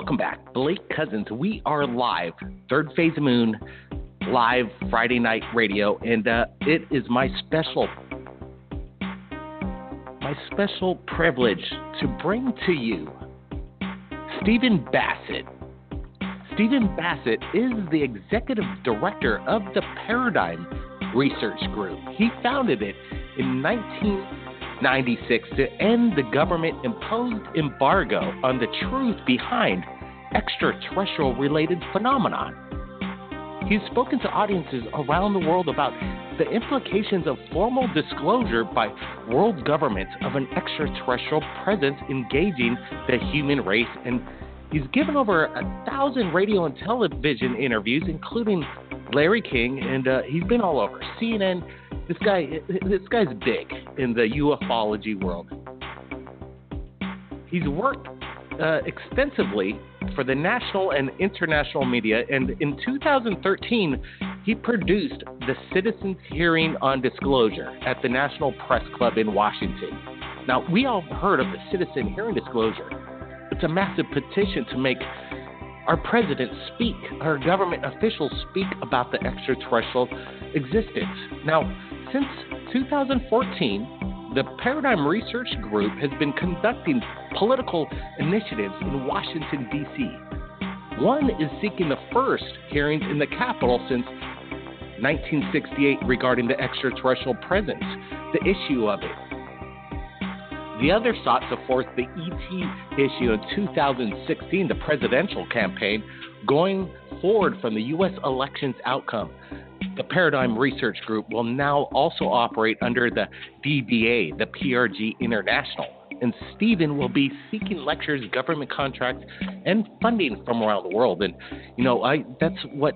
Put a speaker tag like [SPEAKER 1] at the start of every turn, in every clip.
[SPEAKER 1] welcome back. Blake Cousins, we are live, Third Phase of Moon, live Friday night radio, and it is my special privilege to bring to you Stephen Bassett. Stephen Bassett is the executive director of the Paradigm Research Group. He founded it in 1996 to end the government-imposed embargo on the truth behind extraterrestrial-related phenomenon. He's spoken to audiences around the world about the implications of formal disclosure by world governments of an extraterrestrial presence engaging the human race, and he's given over 1,000 radio and television interviews, including Larry King, and he's been all over CNN. This guy's big in the ufology world. He's worked extensively for the national and international media, and in 2013, he produced the Citizens Hearing on Disclosure at the National Press Club in Washington. Now, we all heard of the Citizen Hearing Disclosure. It's a massive petition to make our president speak, our government officials speak about the extraterrestrial existence. Now, since 2014, the Paradigm Research Group has been conducting political initiatives in Washington, D.C. One is seeking the first hearings in the Capitol since 1968 regarding the extraterrestrial presence, the issue of it. The other sought to force the ET issue in 2016, the presidential campaign, going forward from the U.S. elections outcome. The Paradigm Research Group will now also operate under the DBA, the PRG International. And Stephen will be seeking lectures, government contracts, and funding from around the world. And, that's what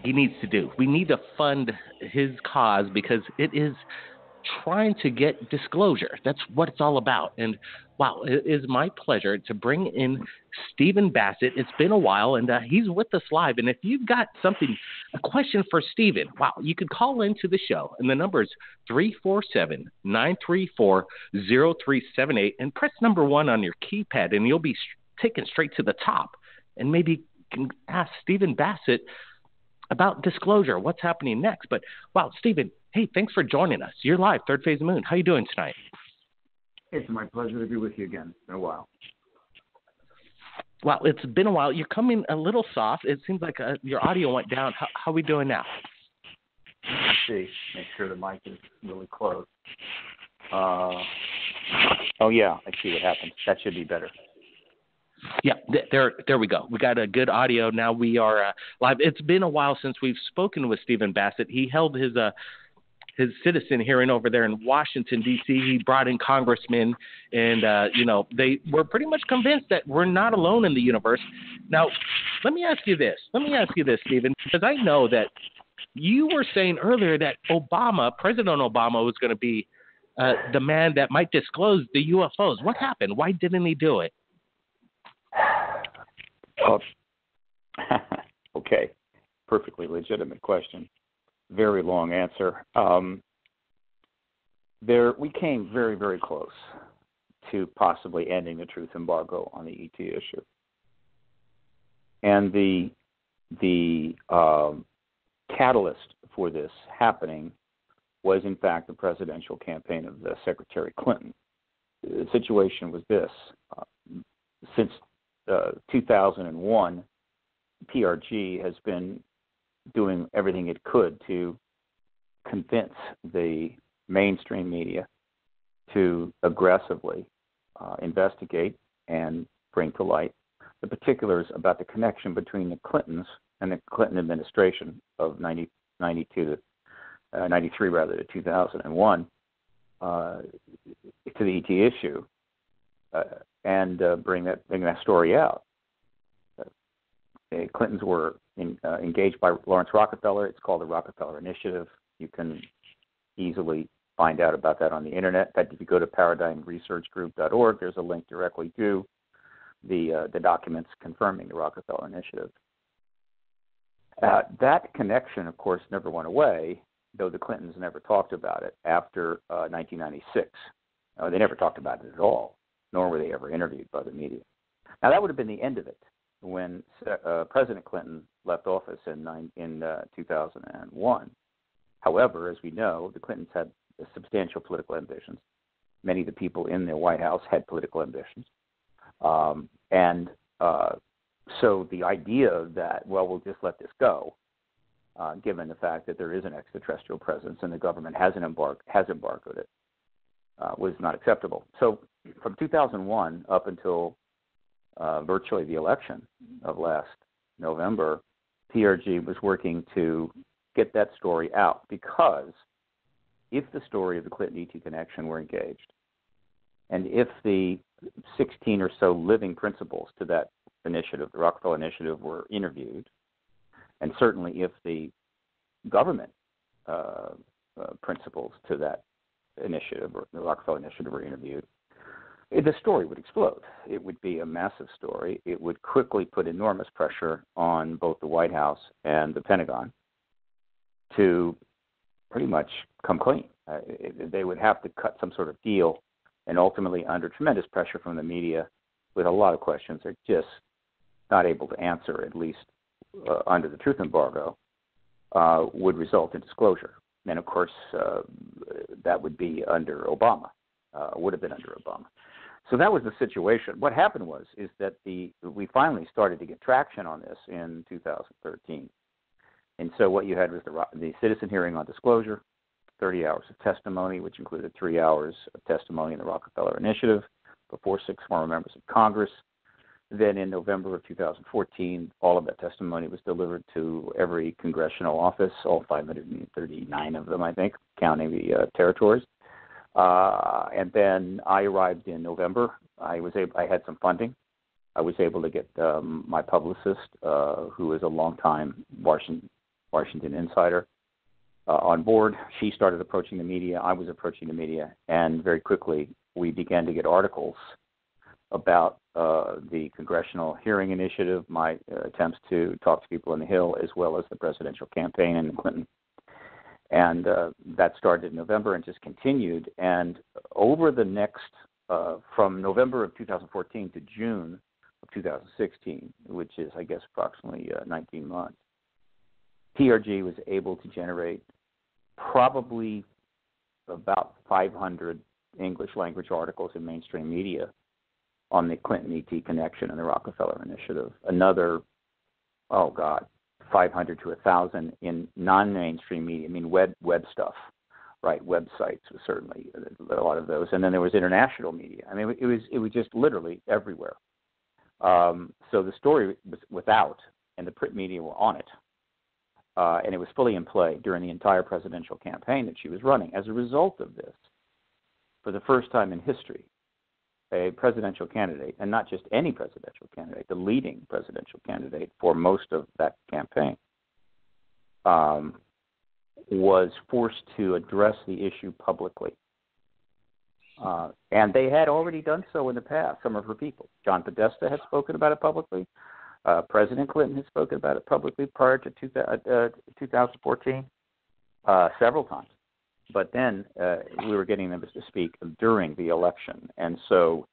[SPEAKER 1] he needs to do. We need to fund his cause because it is trying to get disclosure. That's what it's all about. And wow, it is my pleasure to bring in Stephen Bassett. It's been a while, and he's with us live. And if you've got a question for Stephen, wow, you could call into the show. And the number is 347-934-0378. And press number 1 on your keypad, and you'll be taken straight to the top. And maybe you can ask Stephen Bassett about disclosure, what's happening next. But wow, Stephen, hey, thanks for joining us. You're live, Third Phase of Moon. How you doing tonight?
[SPEAKER 2] It's my pleasure to be with you again. It's been a while.
[SPEAKER 1] Wow, it's been a while. You're coming a little soft. It seems like your audio went down. How are we doing now?
[SPEAKER 2] Let's see. Make sure the mic is really close. Oh, yeah. I see what happened. That should be better.
[SPEAKER 1] Yeah, there we go. We got a good audio. Now we are live. It's been a while since we've spoken with Stephen Bassett. He held his citizen hearing over there in Washington, D.C. He brought in congressmen, and, they were pretty much convinced that we're not alone in the universe. Now, let me ask you this, Stephen, because I know that you were saying earlier that President Obama was going to be the man that might disclose the UFOs. What happened? Why didn't he do it?
[SPEAKER 2] Okay. Perfectly legitimate question. Very long answer. We came very, very close to possibly ending the truth embargo on the ET issue. And the catalyst for this happening was, in fact, the presidential campaign of Secretary Clinton. The situation was this. Since 2001, PRG has been doing everything it could to convince the mainstream media to aggressively investigate and bring to light the particulars about the connection between the Clintons and the Clinton administration of 93 to 2001 to the ET issue. And bring that story out. The Clintons were engaged by Lawrence Rockefeller. It's called the Rockefeller Initiative. You can easily find out about that on the internet. In fact, if you go to paradigmresearchgroup.org, there's a link directly to the documents confirming the Rockefeller Initiative. That connection, of course, never went away, though the Clintons never talked about it after 1996. They never talked about it at all, nor were they ever interviewed by the media. Now, that would have been the end of it. when President Clinton left office in 2001. However, as we know, the Clintons had substantial political ambitions. Many of the people in the White House had political ambitions. So the idea that, well, we'll just let this go, given the fact that there is an extraterrestrial presence and the government has embargoed it, was not acceptable. So from 2001 up until virtually the election of last November, PRG was working to get that story out, because if the story of the Clinton ET connection were engaged, and if the 16 or so living principals to that initiative, the Rockefeller Initiative, were interviewed, and certainly if the government principals to that initiative, or the Rockefeller Initiative, were interviewed, the story would explode. It would be a massive story. It would quickly put enormous pressure on both the White House and the Pentagon to pretty much come clean. They would have to cut some sort of deal, and ultimately, under tremendous pressure from the media, with a lot of questions they're just not able to answer, at least under the truth embargo, would result in disclosure. And of course, that would be under Obama, would have been under Obama. So that was the situation. What happened is that we finally started to get traction on this in 2013. And so what you had was the citizen hearing on disclosure, 30 hours of testimony, which included 3 hours of testimony in the Rockefeller Initiative before 6 former members of Congress. Then in November of 2014, all of that testimony was delivered to every congressional office, all 539 of them, I think, counting the territories. And then I arrived in November. I had some funding. I was able to get my publicist, who is a longtime Washington insider, on board. She started approaching the media. I was approaching the media, and very quickly we began to get articles about the Congressional Hearing Initiative, my attempts to talk to people on the Hill, as well as the presidential campaign and Clinton. And that started in November and just continued. And over the next, from November of 2014 to June of 2016, which is, I guess, approximately 19 months, PRG was able to generate probably about 500 English language articles in mainstream media on the Clinton ET connection and the Rockefeller Initiative. Another, 500 to 1,000 in non-mainstream media. I mean, web stuff, right? Websites was certainly a lot of those, and then there was international media. I mean, it was just literally everywhere. So the story was out, and the print media were on it. And it was fully in play during the entire presidential campaign that she was running. As a result of this, for the first time in history, a presidential candidate, and not just any presidential candidate, the leading presidential candidate for most of that campaign, was forced to address the issue publicly. And they had already done so in the past, some of her people. John Podesta had spoken about it publicly. President Clinton had spoken about it publicly prior to 2014 several times. But then we were getting them to speak during the election. And so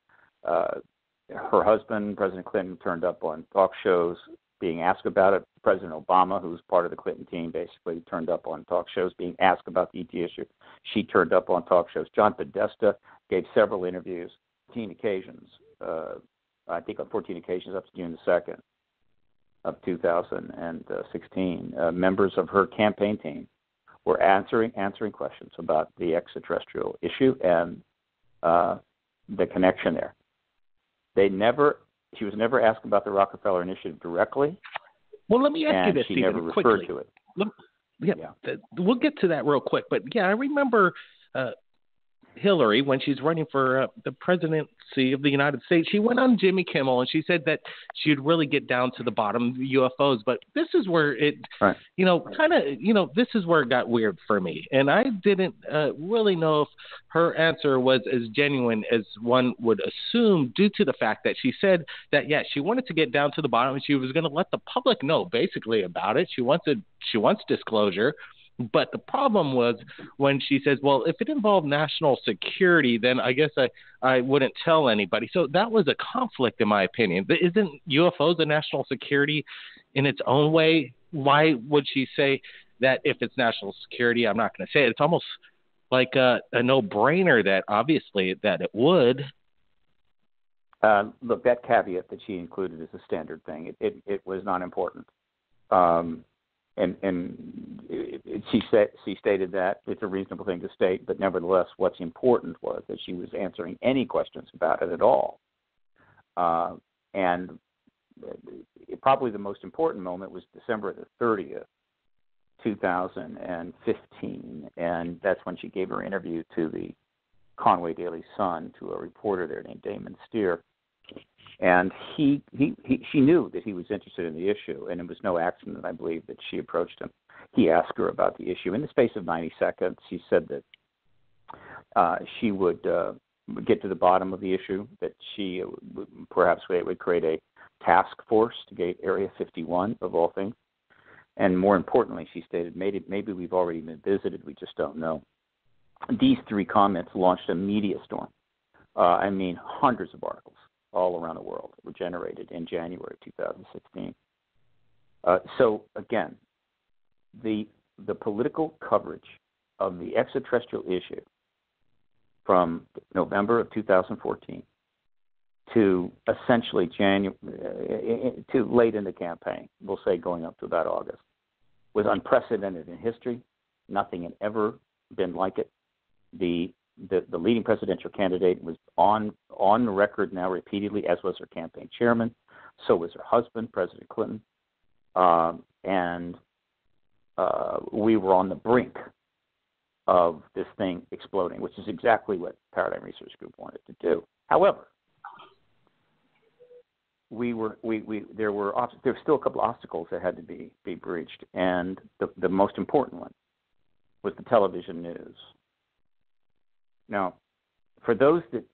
[SPEAKER 2] her husband, President Clinton, turned up on talk shows being asked about it. President Obama, who was part of the Clinton team, basically turned up on talk shows being asked about the ET issue. She turned up on talk shows. John Podesta gave several interviews, 14 occasions, I think on 14 occasions up to June the 2nd of 2016. Members of her campaign team were answering questions about the extraterrestrial issue and the connection there. She was never asked about the Rockefeller Initiative directly.
[SPEAKER 1] Well, let me ask you this,
[SPEAKER 2] she
[SPEAKER 1] Stephen,
[SPEAKER 2] never
[SPEAKER 1] quickly.
[SPEAKER 2] referred to it.
[SPEAKER 1] We'll get to that real quick. But yeah, I remember Hillary, when she's running for the presidency of the United States, she went on Jimmy Kimmel and she said that she'd really get down to the bottom of UFOs. But this is where it,
[SPEAKER 2] right.
[SPEAKER 1] This is where it got weird for me. And I didn't really know if her answer was as genuine as one would assume, due to the fact that she said that, she wanted to get down to the bottom and she was going to let the public know basically about it. She wants disclosure. But the problem was when she says, well, if it involved national security, then I guess I wouldn't tell anybody. So that was a conflict, in my opinion. But isn't UFOs a national security in its own way? Why would she say that if it's national security, I'm not going to say it? It's almost like a no-brainer that obviously that it would.
[SPEAKER 2] Look, that caveat that she included is a standard thing. It was not important. She stated that it's a reasonable thing to state, but nevertheless, what's important was that she was answering any questions about it at all. And probably the most important moment was December the 30th, 2015, and that's when she gave her interview to the Conway Daily Sun to a reporter there named Damon Steer. And she knew that he was interested in the issue, and it was no accident, I believe, that she approached him. He asked her about the issue. In the space of 90 seconds, she said that she would get to the bottom of the issue, that she perhaps would create a task force to get Area 51, of all things. And more importantly, she stated, maybe we've already been visited, we just don't know. These three comments launched a media storm. Hundreds of articles all around the world were generated in January 2016. So again, the political coverage of the extraterrestrial issue from November of 2014 to essentially to late in the campaign, we'll say going up to about August, was unprecedented in history. Nothing had ever been like it. The leading presidential candidate was on the record now repeatedly, as was her campaign chairman. So was her husband, President Clinton. And we were on the brink of this thing exploding, which is exactly what Paradigm Research Group wanted to do. However, there were still a couple of obstacles that had to be breached, and the most important one was the television news. Now, for those that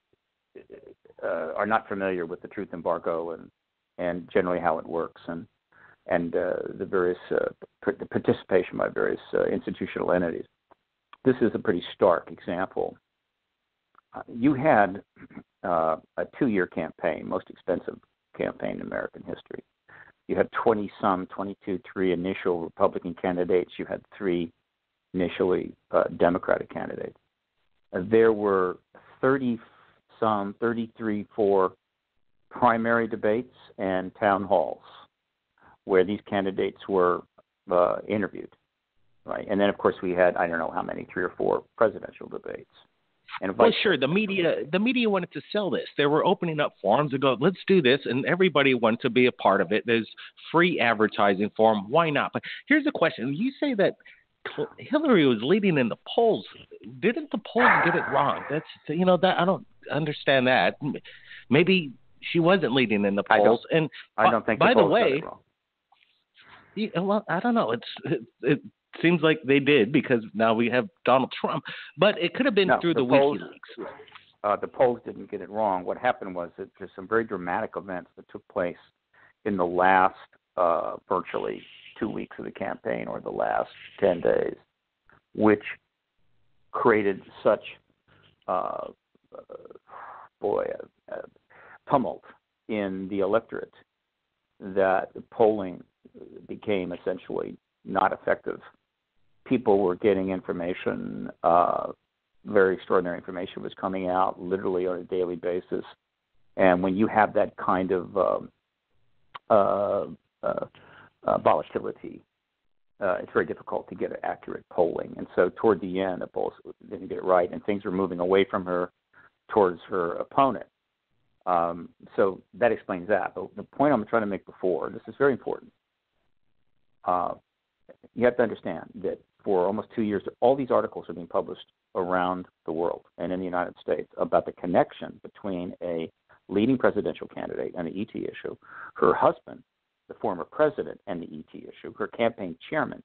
[SPEAKER 2] are not familiar with the truth embargo and generally how it works and the various the participation by various institutional entities, this is a pretty stark example. You had a 2-year campaign, most expensive campaign in American history. You had 3 initial Republican candidates. You had 3 initially Democratic candidates. There were 33, 4 primary debates and town halls where these candidates were interviewed, right? And then, of course, we had, I don't know how many, 3 or 4 presidential debates. And
[SPEAKER 1] sure, the media wanted to sell this. They were opening up forums to go, let's do this, and everybody wanted to be a part of it. There's free advertising for them. Why not? But here's the question. You say that Hillary was leading in the polls. Didn't the polls get it wrong? That's that I don't understand that. Maybe she wasn't leading in the polls.
[SPEAKER 2] I don't think.
[SPEAKER 1] By the
[SPEAKER 2] way,
[SPEAKER 1] well, I don't know. It seems like they did because now we have Donald Trump. But it could have been through the WikiLeaks.
[SPEAKER 2] The polls didn't get it wrong. What happened was that there's some very dramatic events that took place in the last virtually 2 weeks of the campaign or the last 10 days, which created such tumult in the electorate that polling became essentially not effective. People were getting information, very extraordinary information was coming out literally on a daily basis. And when you have that kind of volatility, it's very difficult to get accurate polling. And so toward the end, the polls didn't get it right, and things were moving away from her towards her opponent. So that explains that. But the point I'm trying to make before, this is very important. You have to understand that for almost 2 years, all these articles are being published around the world and in the United States about the connection between a leading presidential candidate and the ET issue, her husband, the former president, and the ET issue, her campaign chairman,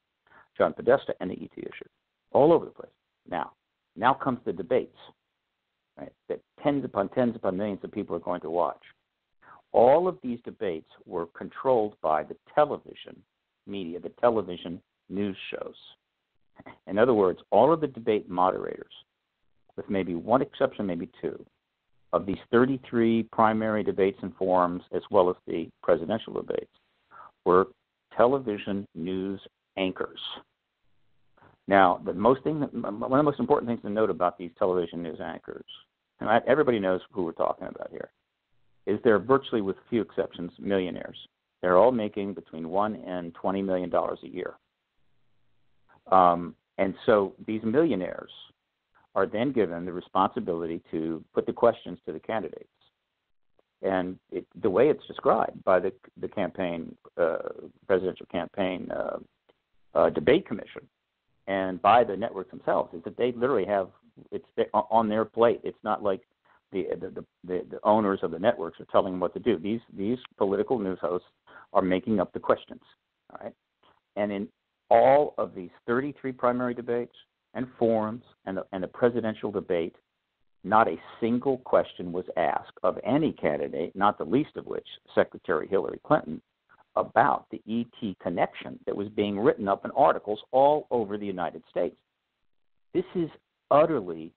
[SPEAKER 2] John Podesta, and the ET issue, all over the place. Now comes the debates, right, that tens upon millions of people are going to watch. All of these debates were controlled by the television media, the television news shows. In other words, all of the debate moderators, with maybe one exception, maybe two, of these 33 primary debates and forums, as well as the presidential debates, were television news anchors. Now, one of the most important things to note about these television news anchors, and everybody knows who we're talking about here, is they're virtually, with few exceptions, millionaires. They're all making between $1 and $20 million a year. And so these millionaires are then given the responsibility to put the questions to the candidates. And the way it's described by the campaign, presidential campaign debate commission, and by the networks themselves, is that they literally have it's on their plate. It's not like the owners of the networks are telling them what to do. These political news hosts are making up the questions. All right, and in all of these 33 primary debates and forums and the presidential debate, not a single question was asked of any candidate, not the least of which Secretary Hillary Clinton, about the ET connection that was being written up in articles all over the United States. This is utterly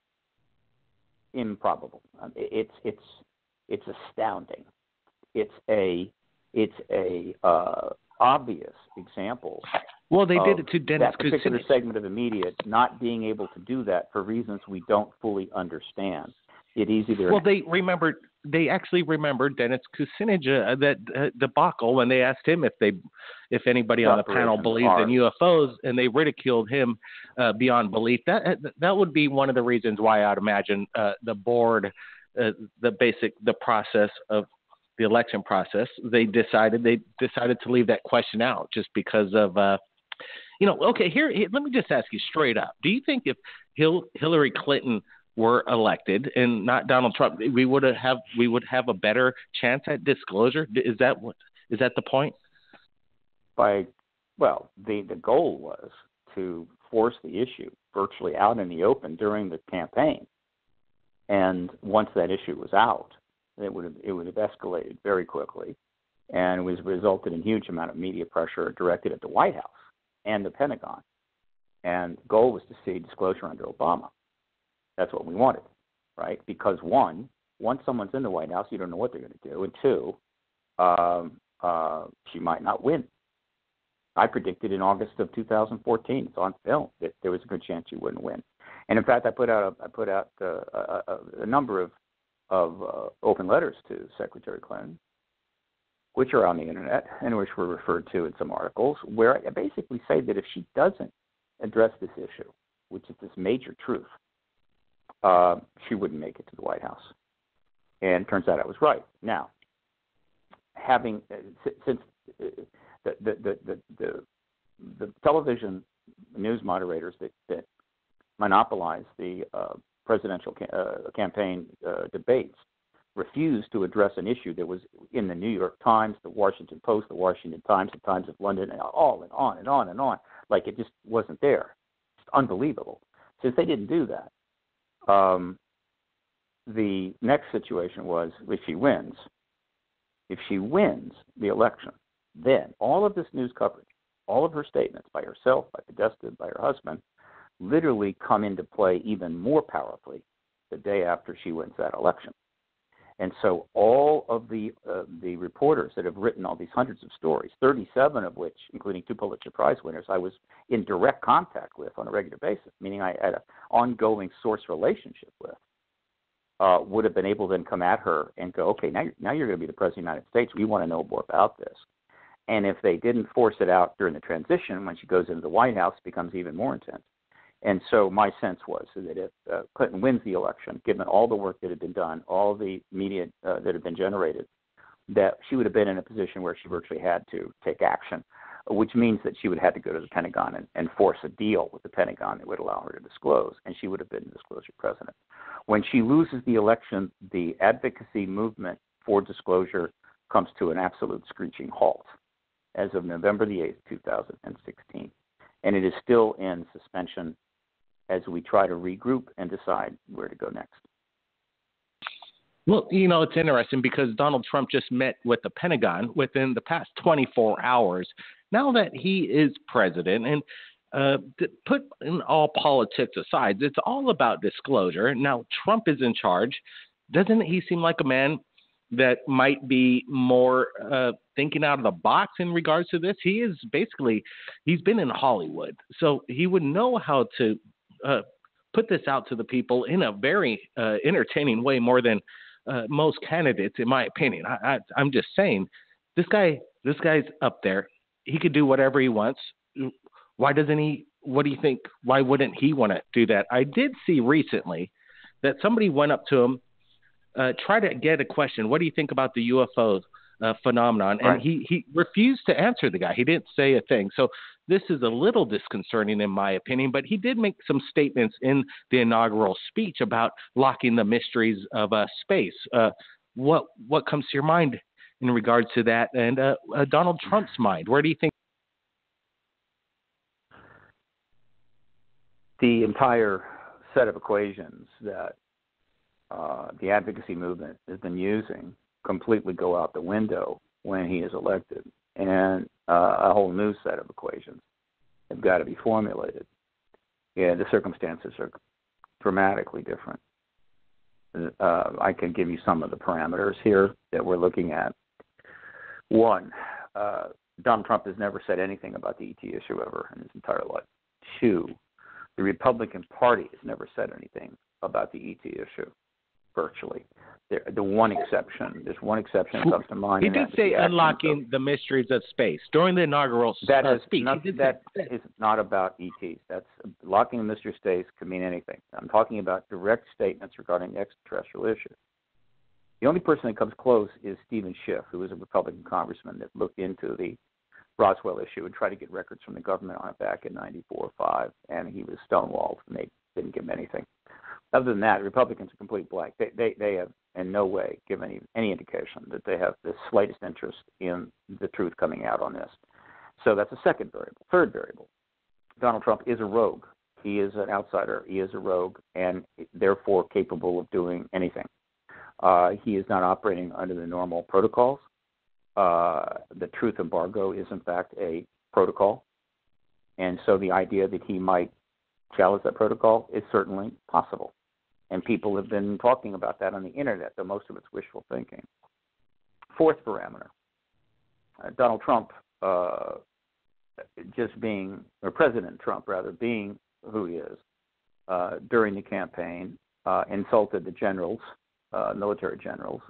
[SPEAKER 2] improbable. It's astounding. It's a obvious example.
[SPEAKER 1] Well, they did it to Dennis
[SPEAKER 2] that particular segment of the media not being able to do that for reasons we don't fully understand. Well, they actually remembered Dennis Kucinich, that debacle when they asked him if anybody on the panel believed in UFOs, and they ridiculed him beyond belief. That would be one of the reasons why I'd imagine the board, the process of the election process, they decided to leave that question out just because of okay, here let me just ask you straight up. Do you think if Hillary Clinton were elected and not Donald Trump, we would have a better chance at disclosure? Is that the point? The goal was to force the issue virtually out in the open during the campaign, and once that issue was out, it would have escalated very quickly, and it was resulted in huge amount of media pressure directed at the White House and the Pentagon. And the goal was to see disclosure under Obama. That's what we wanted, right? Because one, once someone's in the White House, you don't know what they're going to do, and two, she might not win. I predicted in August of 2014, it's on film, that there was a good chance she wouldn't win. And in fact, I put out a number of open letters to Secretary Clinton, which are on the internet and which were referred to in some articles, where I basically say that if she doesn't address this issue, which is this major truth, she wouldn't make it to the White House. And it turns out I was right. Now, since the television news moderators that monopolize the presidential campaign debates refused to address an issue that was in the New York Times, the Washington Post, the Washington Times, the Times of London, and all and on and on and on, like it just wasn't there. It's unbelievable. Since they didn't do that, the next situation was if she wins the election, then all of this news coverage, all of her statements by herself, by Podesta, by her husband, literally come into play even more powerfully the day after she wins that election. And so all of the reporters that have written all these hundreds of stories, 37 of which, including 2 Pulitzer Prize winners, I was in direct contact with on a regular basis, meaning I had an ongoing source relationship with, would have been able to then come at her and go, okay, now you're going to be the President of the United States. We want to know more about this. And if they didn't force it out during the transition, when she goes into the White House, it becomes even more intense. And so my sense was that if Clinton wins the election, given all the work that had been done, all the media that had been generated, that she would have been in a position where she virtually had to take action, which means that she would have had to go to the Pentagon and force a deal with the Pentagon that would allow her to disclose, and she would have been the disclosure president. When she loses the election, the advocacy movement for disclosure comes to an absolute screeching halt as of November the 8th, 2016. And it is still in suspension as we try to regroup and decide where to go next.
[SPEAKER 1] Well, it's interesting because Donald Trump just met with the Pentagon within the past 24 hours. Now that he is president, and put in all politics aside, it's all about disclosure. Now, Trump is in charge. Doesn't he seem like a man that might be more thinking out of the box in regards to this? He is basically, he's been in Hollywood, so he would know how to put this out to the people in a very entertaining way, more than most candidates, in my opinion. I'm just saying, this guy's up there. He could do whatever he wants. Why doesn't he? What do you think? Why wouldn't he want to do that? I did see recently that somebody went up to him, try to get a question. What do you think about the UFO phenomenon? And
[SPEAKER 2] Right.
[SPEAKER 1] he refused to answer the guy. He didn't say a thing. So this is a little disconcerting in my opinion, but he did make some statements in the inaugural speech about locking the mysteries of space. What comes to your mind in regards to that? And Donald Trump's mind, where do you think?
[SPEAKER 2] The entire set of equations that the advocacy movement has been using completely go out the window when he is elected, and a whole new set of equations have got to be formulated. Yeah, the circumstances are dramatically different. I can give you some of the parameters here that we're looking at. One, Donald Trump has never said anything about the ET issue ever in his entire life. Two, the Republican Party has never said anything about the ET issue, virtually. There's one exception that comes to mind.
[SPEAKER 1] He did say unlocking the mysteries of space during the inaugural speech.
[SPEAKER 2] That is not about ETs. That's locking the mystery of space could mean anything. I'm talking about direct statements regarding the extraterrestrial issue. The only person that comes close is Stephen Schiff, who was a Republican congressman that looked into the Roswell issue and tried to get records from the government on it back in 94 or 5, and he was stonewalled, and they didn't give him anything. Other than that, Republicans are complete blank. They have in no way given any indication that they have the slightest interest in the truth coming out on this. So that's a second variable. Third variable, Donald Trump is a rogue. He is an outsider. He is a rogue, and therefore capable of doing anything. He is not operating under the normal protocols. The truth embargo is, in fact, a protocol. And so the idea that he might challenge that protocol is certainly possible. And people have been talking about that on the Internet, though most of it's wishful thinking. Fourth parameter, Donald Trump President Trump, rather, being who he is, during the campaign, insulted the generals, military generals.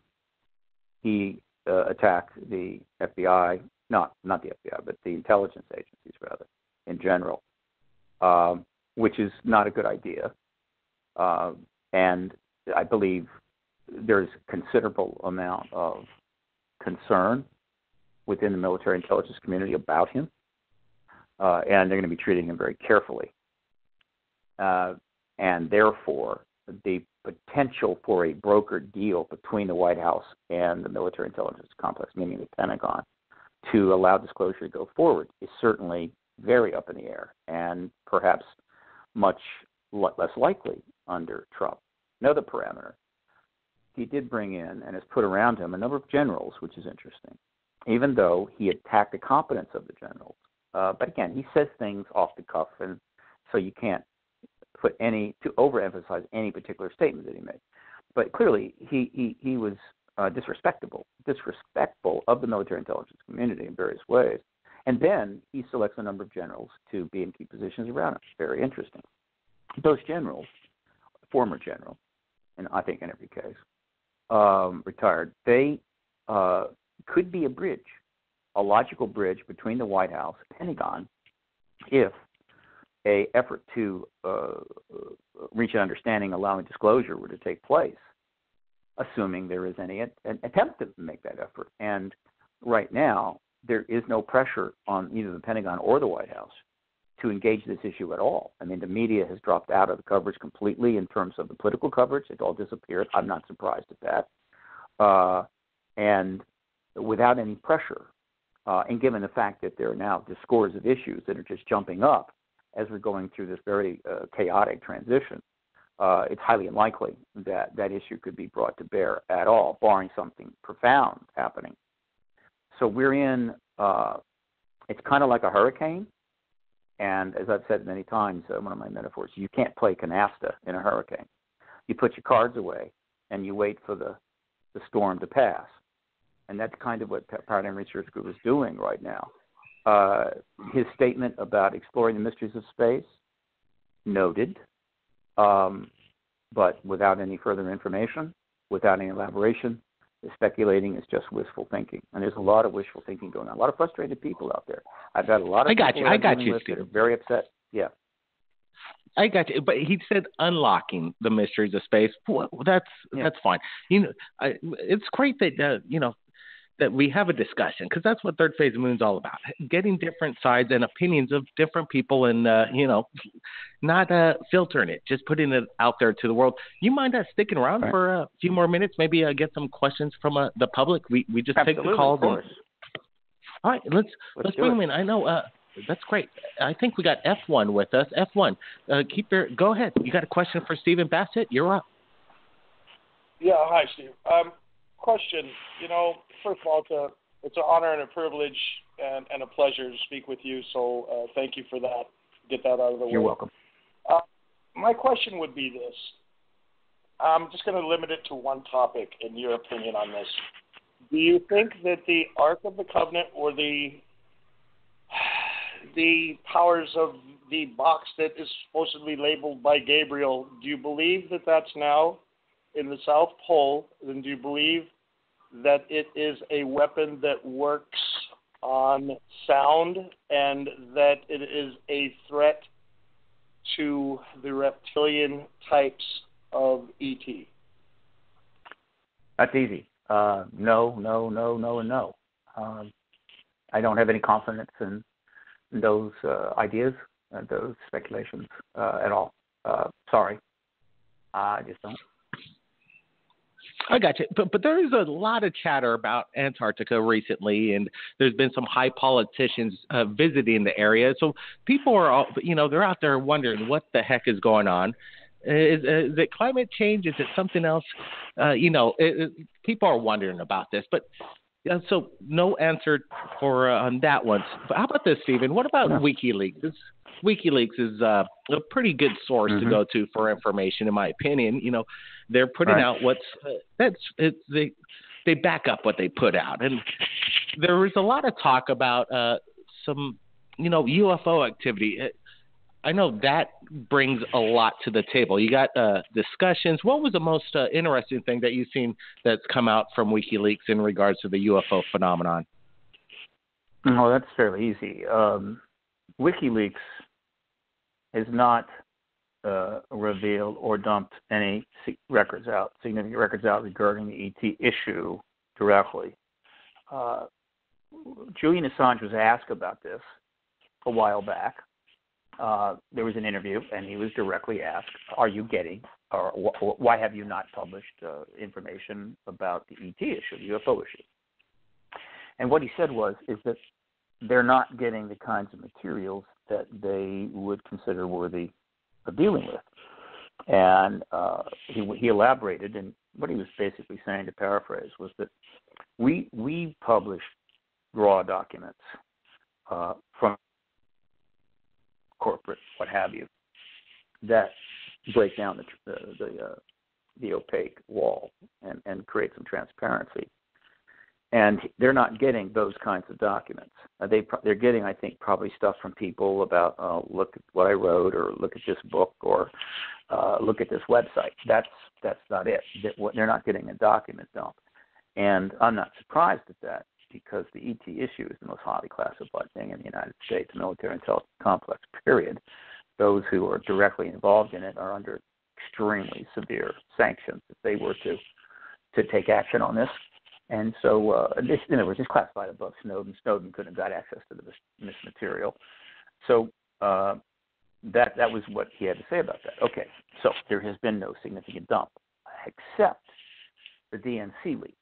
[SPEAKER 2] He attacked the FBI, not the FBI, but the intelligence agencies, rather, in general, which is not a good idea. And I believe there's considerable amount of concern within the military intelligence community about him, and they're going to be treating him very carefully. And therefore, the potential for a brokered deal between the White House and the military intelligence complex, meaning the Pentagon, to allow disclosure to go forward is certainly very up in the air and perhaps much less likely under Trump. Another parameter, he did bring in and has put around him a number of generals, which is interesting, even though he attacked the competence of the generals. But again, he says things off the cuff, and so you can't to overemphasize any particular statement that he made. But clearly, he was disrespectful of the military intelligence community in various ways. And then he selects a number of generals to be in key positions around him. Very interesting. Those generals, former general, and I think in every case, retired, they could be a logical bridge between the White House and Pentagon if a effort to reach an understanding allowing disclosure were to take place, assuming there is any attempt to make that effort. And right now, there is no pressure on either the Pentagon or the White House to engage this issue at all. I mean, the media has dropped out of the coverage completely in terms of the political coverage. It all disappeared. I'm not surprised at that. And without any pressure, and given the fact that there are now just scores of issues that are just jumping up as we're going through this very chaotic transition, it's highly unlikely that that issue could be brought to bear at all, barring something profound happening. So we're in, it's kind of like a hurricane, And as I've said many times, one of my metaphors, you can't play canasta in a hurricane. You put your cards away and you wait for the storm to pass. And that's kind of what Paradigm Research Group is doing right now. His statement about exploring the mysteries of space, noted, but without any further information, without any elaboration. The speculating is just wishful thinking. And there's a lot of wishful thinking going on. A lot of frustrated people out there. I've got a lot of
[SPEAKER 1] I got you,
[SPEAKER 2] that are very upset. Yeah.
[SPEAKER 1] I got you, but he said unlocking the mysteries of space. Well, that's fine. It's great that that we have a discussion, because that's what Third Phase of the Moon's all about: getting different sides and opinions of different people, and not filtering it, just putting it out there to the world. You mind sticking around for a few more minutes? Maybe get some questions from the public. We just take the calls. All right, let's bring them in. I know. That's great. I think we got F1 with us. F1, go ahead. You got a question for Stephen Bassett? You're up.
[SPEAKER 3] Yeah, hi, Steve. Question. First of all, it's an honor and a privilege and a pleasure to speak with you. So thank you for that. Get that out of the way.
[SPEAKER 2] You're welcome.
[SPEAKER 3] My question would be this. I'm just going to limit it to one topic, in your opinion on this. Do you think that the Ark of the Covenant, or the powers of the box that is supposedly labeled by Gabriel, do you believe that that's now in the South Pole? And do you believe that it is a weapon that works on sound, and that it is a threat to the reptilian types of ET?
[SPEAKER 2] That's easy. No, and no. I don't have any confidence in those ideas, those speculations at all. Sorry. I just don't.
[SPEAKER 1] I got you. But there is a lot of chatter about Antarctica recently, and there's been some high politicians visiting the area. So people are, they're out there wondering what the heck is going on. Is it climate change? Is it something else? People are wondering about this. But so no answer for on that one. But how about this, Stephen? What about WikiLeaks? WikiLeaks is a pretty good source to go to for information, in my opinion. They're putting out they back up what they put out, and there was a lot of talk about some UFO activity. I know that brings a lot to the table. You got discussions. What was the most interesting thing that you've seen that's come out from WikiLeaks in regards to the UFO phenomenon?
[SPEAKER 2] Oh, that's fairly easy. WikiLeaks has not revealed or dumped any significant records out regarding the ET issue directly. Julian Assange was asked about this a while back. There was an interview, and he was directly asked, "Are you getting, or why have you not published information about the ET issue, the UFO issue?" And what he said is that they're not getting the kinds of materials that they would consider worthy of dealing with. And he elaborated, and what he was basically saying, to paraphrase, was that we publish raw documents from corporate, what have you, that break down the opaque wall and create some transparency. And they're not getting those kinds of documents. They're getting, I think, probably stuff from people about, look at what I wrote, or look at this book, or look at this website. That's not it. They're not getting a document dump. And I'm not surprised at that, because the ET issue is the most highly classified thing in the United States military intelligence complex, period. Those who are directly involved in it are under extremely severe sanctions if they were to take action on this. And so, this, in other words, it's classified above Snowden. Snowden couldn't have got access to this material. So that was what he had to say about that. Okay, so there has been no significant dump, except the DNC leak.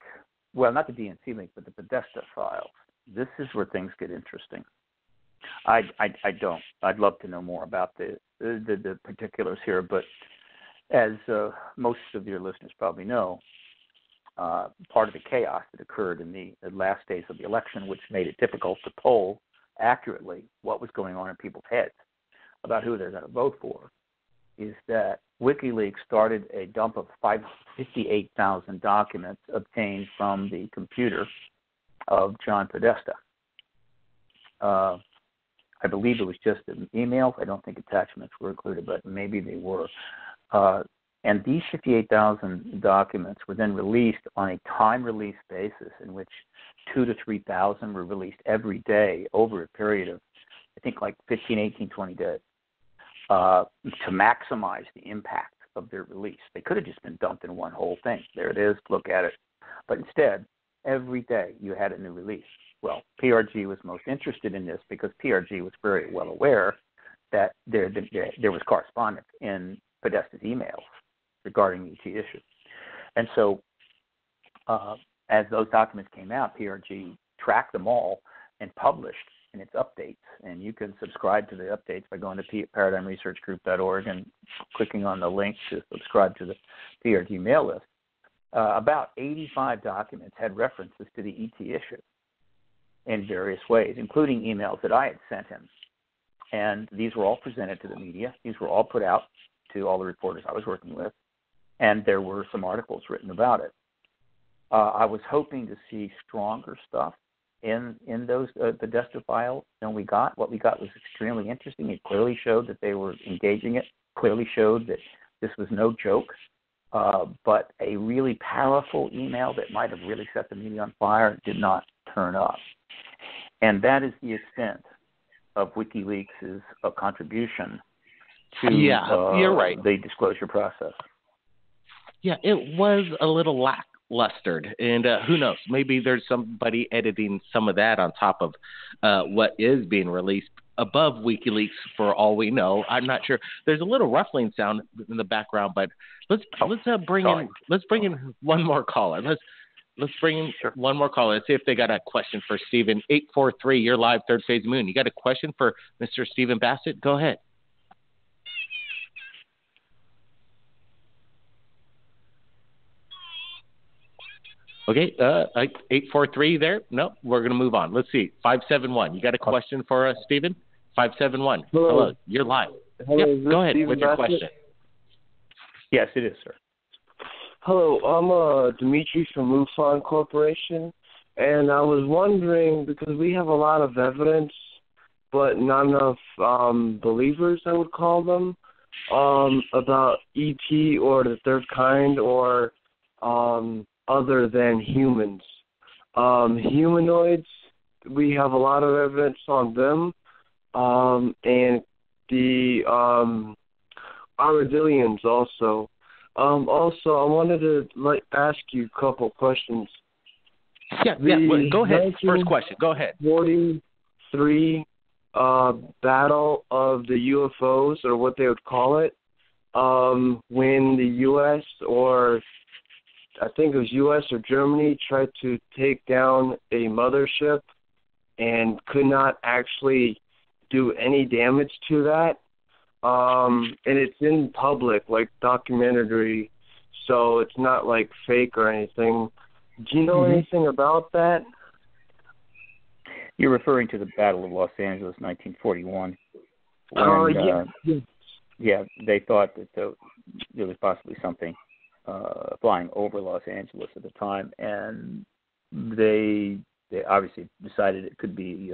[SPEAKER 2] Well, not the DNC leak, but the Podesta files. This is where things get interesting. I'd love to know more about the particulars here, but as most of your listeners probably know, part of the chaos that occurred in the last days of the election, which made it difficult to poll accurately what was going on in people's heads. about who they're going to vote for is that WikiLeaks started a dump of 58,000 documents obtained from the computer of John Podesta. I believe it was just emails. I don't think attachments were included, but maybe they were. And these 58,000 documents were then released on a time-release basis in which 2,000 to 3,000 were released every day over a period of, I think, like 15, 18, 20 days to maximize the impact of their release. They could have just been dumped in one whole thing. There it is, look at it. But instead, every day you had a new release. Well, PRG was most interested in this because PRG was very well aware that there was correspondence in Podesta's emails regarding the ET issue. And so as those documents came out, PRG tracked them all and published in its updates. And you can subscribe to the updates by going to paradigmresearchgroup.org and clicking on the link to subscribe to the PRG mail list. About 85 documents had references to the ET issue in various ways, including emails that I had sent him. And these were all presented to the media. These were all put out to all the reporters I was working with. And there were some articles written about it. I was hoping to see stronger stuff in those Podesta files than we got. What we got was extremely interesting. It clearly showed that they were engaging it, clearly showed that this was no joke, but a really powerful email that might have really set the media on fire did not turn up. And that is the extent of WikiLeaks' contribution to
[SPEAKER 1] you're right.
[SPEAKER 2] the disclosure process.
[SPEAKER 1] Yeah, it was a little lacklustered, and who knows? Maybe there's somebody editing some of that on top of what is being released above WikiLeaks. For all we know, I'm not sure. There's a little ruffling sound in the background, but let's bring in one more caller. Let's bring in one more caller. Let's see if they got a question for Stephen. 843, you're live, Third Phase Moon. You got a question for Mr. Stephen Bassett? Go ahead. Okay, 843 there? No, we're going to move on. Let's see. 571. You got a question for us, Stephen? 571. Hello. You're live.
[SPEAKER 4] Hello,
[SPEAKER 1] yep, go ahead
[SPEAKER 4] Stephen
[SPEAKER 1] with your
[SPEAKER 4] Bassett?
[SPEAKER 1] question.
[SPEAKER 2] Yes, it is, sir.
[SPEAKER 4] Hello, I'm Dimitri from MUFON Corporation, and I was wondering, because we have a lot of evidence, but not enough believers, I would call them, about ET or the third kind or other than humans. Humanoids, we have a lot of evidence on them, and the Armadillians also. Also, I wanted to ask you a couple questions.
[SPEAKER 1] Yeah, go ahead. First question. Go ahead.
[SPEAKER 4] 43 battle of the UFOs, or what they would call it, when the U.S. or I think it was U.S. or Germany tried to take down a mothership and could not actually do any damage to that. And it's in public, like documentary, so it's not like fake or anything. Do you know anything about that?
[SPEAKER 2] You're referring to the Battle of Los Angeles, 1941. Yeah, they thought that there was possibly something flying over Los Angeles at the time, and they obviously decided it could be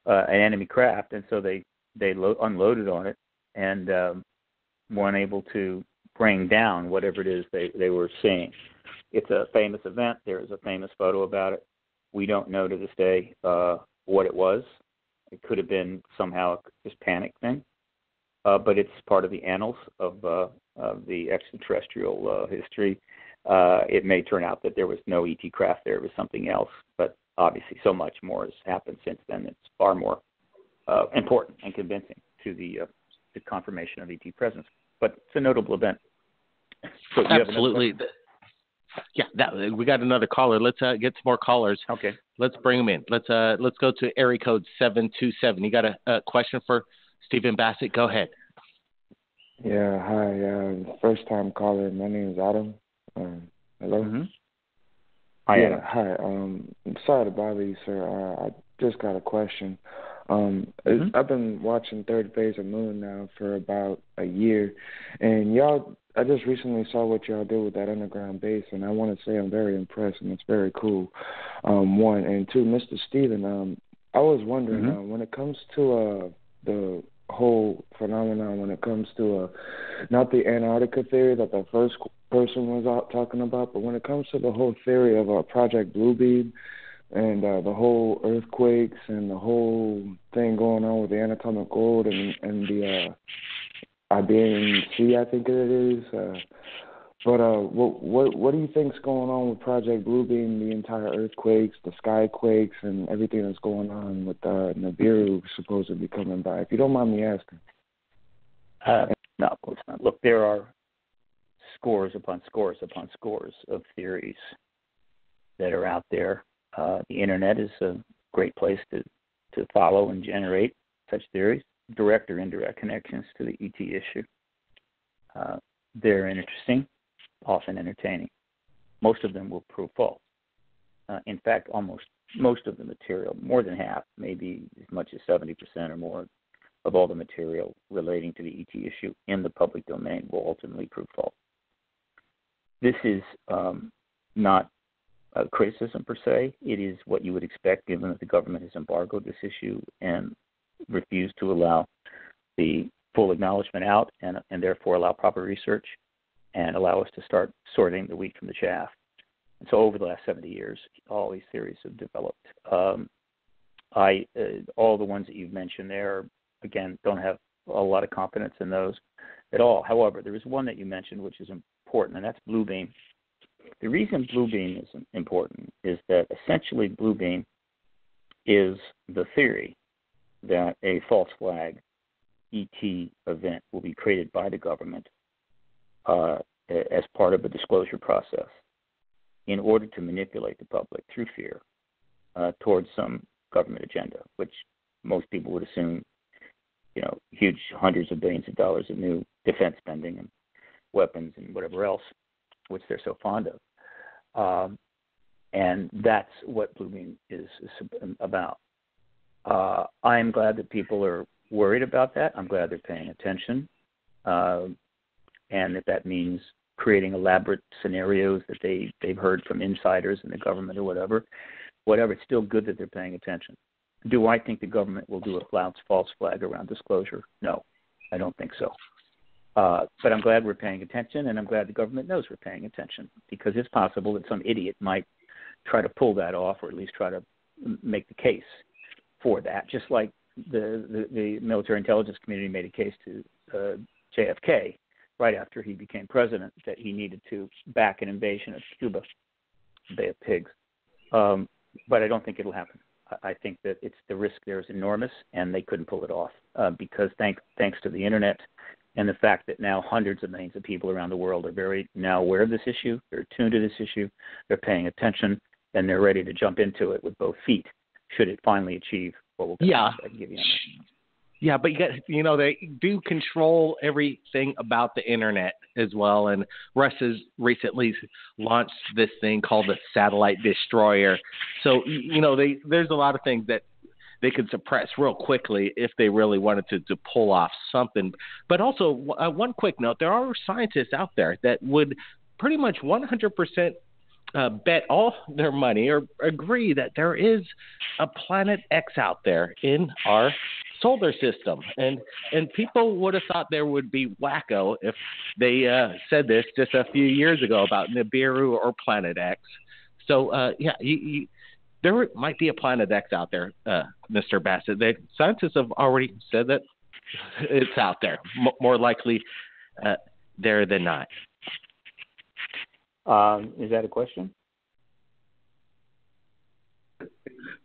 [SPEAKER 2] an enemy craft, and so they unloaded on it and weren't able to bring down whatever it is they were seeing. It's a famous event. There is a famous photo about it. We don't know to this day what it was. It could have been somehow just panic thing, but it's part of the annals of the extraterrestrial history. It may turn out that there was no ET craft there. It was something else, but obviously so much more has happened since then. It's far more important and convincing to the confirmation of ET presence. But it's a notable event. So
[SPEAKER 1] absolutely. We got another caller. Let's get some more callers.
[SPEAKER 2] Okay.
[SPEAKER 1] Let's bring them in. Let's go to area code 727. You got a question for Stephen Bassett? Go ahead.
[SPEAKER 5] Yeah, hi. First time caller. My name is Adam. Hello.
[SPEAKER 2] Mm-hmm. Hi, Adam.
[SPEAKER 5] Hi. I'm sorry to bother you, sir. I just got a question. I've been watching Third Phase of Moon now for about a year, and I just recently saw what y'all did with that underground base, and I want to say I'm very impressed, and it's very cool. One, and two, Mr. Stephen, I was wondering, when it comes to the whole phenomenon, when it comes to not the Antarctica theory that the first person was out talking about, but when it comes to the whole theory of Project Bluebeam and the whole earthquakes and the whole thing going on with the anatomic gold and the Iberian Sea, I think it is. But what do you think's going on with Project Bluebeam, the entire earthquakes, the skyquakes, and everything that's going on with Nibiru supposedly coming by? If you don't mind me asking.
[SPEAKER 2] No, of course not. Look, there are scores upon scores upon scores of theories that are out there. The internet is a great place to follow and generate such theories, direct or indirect connections to the ET issue. They're interesting, often entertaining. Most of them will prove false. In fact, almost most of the material, more than half, maybe as much as 70% or more of all the material relating to the ET issue in the public domain will ultimately prove false. This is not a criticism per se. It is what you would expect given that the government has embargoed this issue and refused to allow the full acknowledgement out and therefore allow proper research and allow us to start sorting the wheat from the chaff. And so over the last 70 years, all these theories have developed. All the ones that you've mentioned there, again, don't have a lot of confidence in those at all. However, there is one that you mentioned which is important, and that's Bluebeam. The reason Bluebeam is important is that essentially Bluebeam is the theory that a false flag ET event will be created by the government as part of a disclosure process in order to manipulate the public through fear towards some government agenda, which most people would assume, huge hundreds of billions of dollars of new defense spending and weapons and whatever else, which they're so fond of. And that's what Bluebeam is about. I am glad that people are worried about that. I'm glad they're paying attention. And if that means creating elaborate scenarios that they've heard from insiders in the government or whatever, it's still good that they're paying attention. Do I think the government will do a false flag around disclosure? No, I don't think so. But I'm glad we're paying attention, and I'm glad the government knows we're paying attention, because it's possible that some idiot might try to pull that off, or at least try to make the case for that, just like the military intelligence community made a case to JFK right after he became president that he needed to back an invasion of Cuba, Bay of Pigs. But I don't think it'll happen. I think that the risk there is enormous, and they couldn't pull it off because thanks to the internet and the fact that now hundreds of millions of people around the world are very now aware of this issue, they're attuned to this issue, they're paying attention, and they're ready to jump into it with both feet should it finally achieve what will give you.
[SPEAKER 1] Yeah, but they do control everything about the internet as well. And Russ has recently launched this thing called the Satellite Destroyer. So, there's a lot of things that they could suppress real quickly if they really wanted to pull off something. But also, one quick note, there are scientists out there that would pretty much 100% bet all their money or agree that there is a planet X out there in our solar system. And people would have thought there would be wacko if they said this just a few years ago about Nibiru or Planet X. So, there might be a Planet X out there, Mr. Bassett. The scientists have already said that it's out there, more likely there than not.
[SPEAKER 2] Is that a question?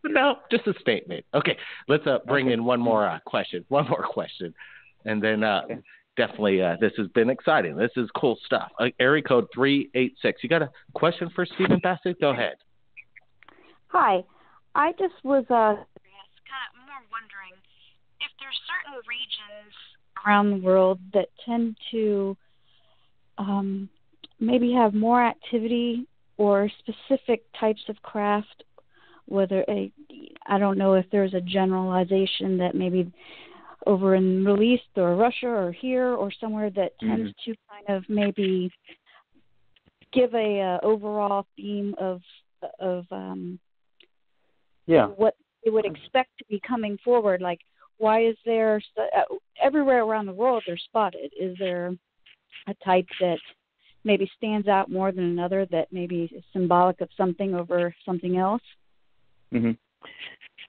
[SPEAKER 1] No, just a statement. Okay, let's bring in one more question. And then definitely this has been exciting. This is cool stuff. Area code 386. You got a question for Stephen Bassett? Go ahead.
[SPEAKER 6] Hi. I just was kind of more wondering if there's certain regions around the world that tend to maybe have more activity or specific types of craft I don't know if there's a generalization that maybe over in the Middle East or Russia or here or somewhere that tends to kind of maybe give a overall theme of what they would expect to be coming forward. Like, why is there everywhere around the world they're spotted? Is there a type that maybe stands out more than another that maybe is symbolic of something over something else?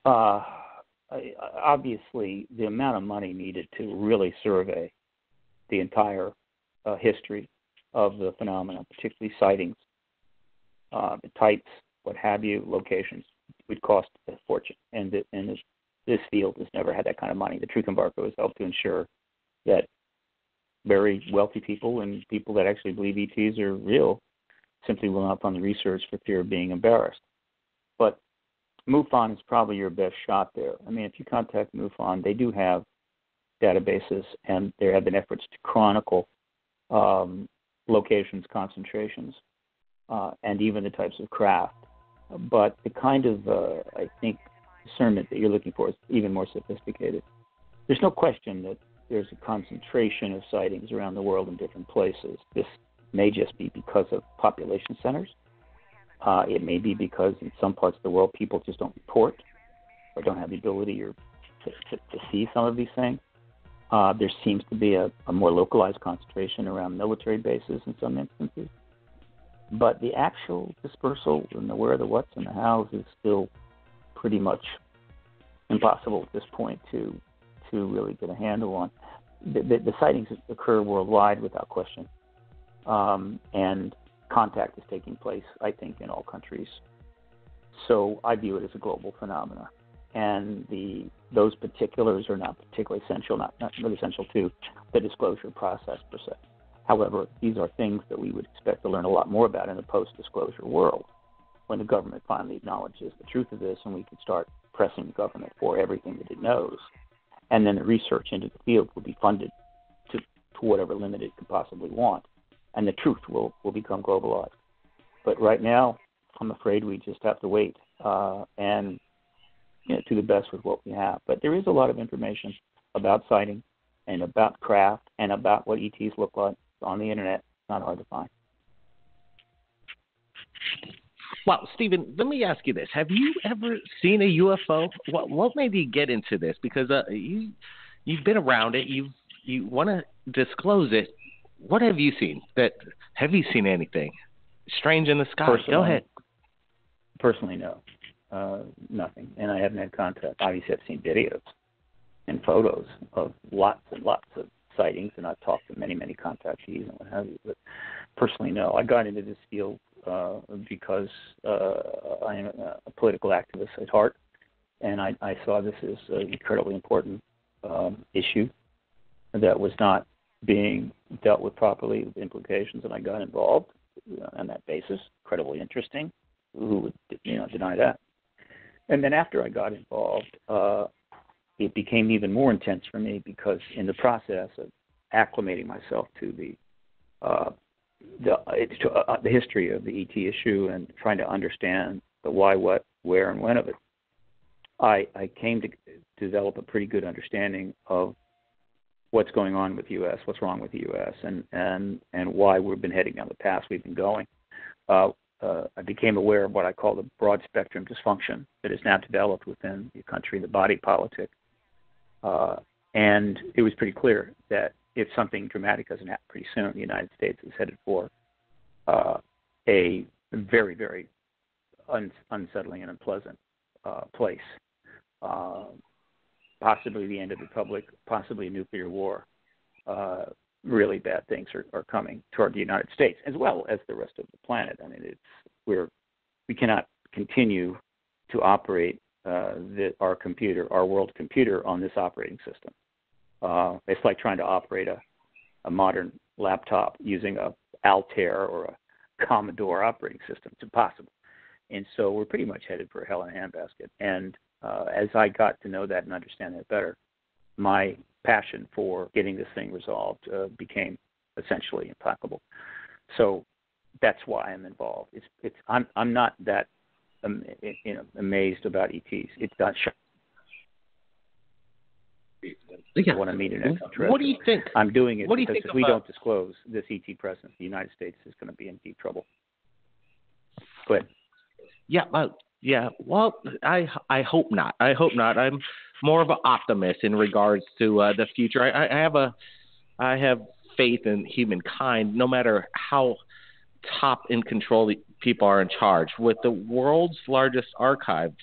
[SPEAKER 2] Obviously, the amount of money needed to really survey the entire history of the phenomena, particularly sightings, the types, what have you, locations, would cost a fortune. And this field has never had that kind of money. The truth embargo has helped to ensure that very wealthy people and people that actually believe ETs are real simply will not fund the research for fear of being embarrassed. But MUFON is probably your best shot there. I mean, if you contact MUFON, they do have databases, and there have been efforts to chronicle locations, concentrations, and even the types of craft. But the kind of, I think, discernment that you're looking for is even more sophisticated. There's no question that there's a concentration of sightings around the world in different places. This may just be because of population centers. It may be because in some parts of the world people just don't report or don't have the ability to see some of these things. There seems to be a more localized concentration around military bases in some instances. But the actual dispersal and the where, the what's, and the hows is still pretty much impossible at this point to really get a handle on. The sightings occur worldwide without question, and contact is taking place, I think, in all countries. So I view it as a global phenomena, and those particulars are not particularly essential, not really essential to the disclosure process per se. However, these are things that we would expect to learn a lot more about in the post-disclosure world, when the government finally acknowledges the truth of this, and we can start pressing the government for everything that it knows. And then the research into the field will be funded to whatever limit it could possibly want, and the truth will become globalized. But right now, I'm afraid we just have to wait and do the best with what we have. But there is a lot of information about sighting and about craft and about what ETs look like on the internet. It's not hard to find.
[SPEAKER 1] Well, Stephen, let me ask you this. Have you ever seen a UFO? What made you get into this? Because you've been around it. You want to disclose it. What have you seen? Have you seen anything strange in the sky? Go ahead.
[SPEAKER 2] Personally, no. Nothing. And I haven't had contact. Obviously, I've seen videos and photos of lots and lots of sightings, and I've talked to many, many contactees and what have you. But personally, no. I got into this field because I am a political activist at heart, and I saw this as an incredibly important issue that was not being dealt with properly with implications, and I got involved on that basis. Incredibly interesting. Who would deny that? And then after I got involved, it became even more intense for me, because in the process of acclimating myself to the history of the ET issue and trying to understand the why, what, where, and when of it, I came to develop a pretty good understanding of what's going on with the U.S., what's wrong with the U.S., and why we've been heading down the path we've been going. I became aware of what I call the broad spectrum dysfunction that is now developed within the country, the body politic. And it was pretty clear that if something dramatic doesn't happen pretty soon, the United States is headed for a very, very unsettling and unpleasant place. Possibly the end of the Republic, possibly a nuclear war. Really bad things are coming toward the United States, as well as the rest of the planet. I mean, we cannot continue to operate our world computer, on this operating system. It's like trying to operate a modern laptop using a Altair or a Commodore operating system. It's impossible. And so we're pretty much headed for a hell in a handbasket. And as I got to know that and understand that better, my passion for getting this thing resolved became essentially implacable. So that's why I'm involved. I'm not that amazed about ETs. It's not shocking.
[SPEAKER 1] Yeah.
[SPEAKER 2] I want to meet an extraterrestrial.
[SPEAKER 1] What do you think?
[SPEAKER 2] I'm doing it because if we
[SPEAKER 1] about...
[SPEAKER 2] don't disclose this ET presence, the United States is going to be in deep trouble. Go ahead.
[SPEAKER 1] Yeah. Well, I hope not. I'm more of an optimist in regards to the future. I have faith in humankind, no matter how top in control the people are in charge. With the world's largest archives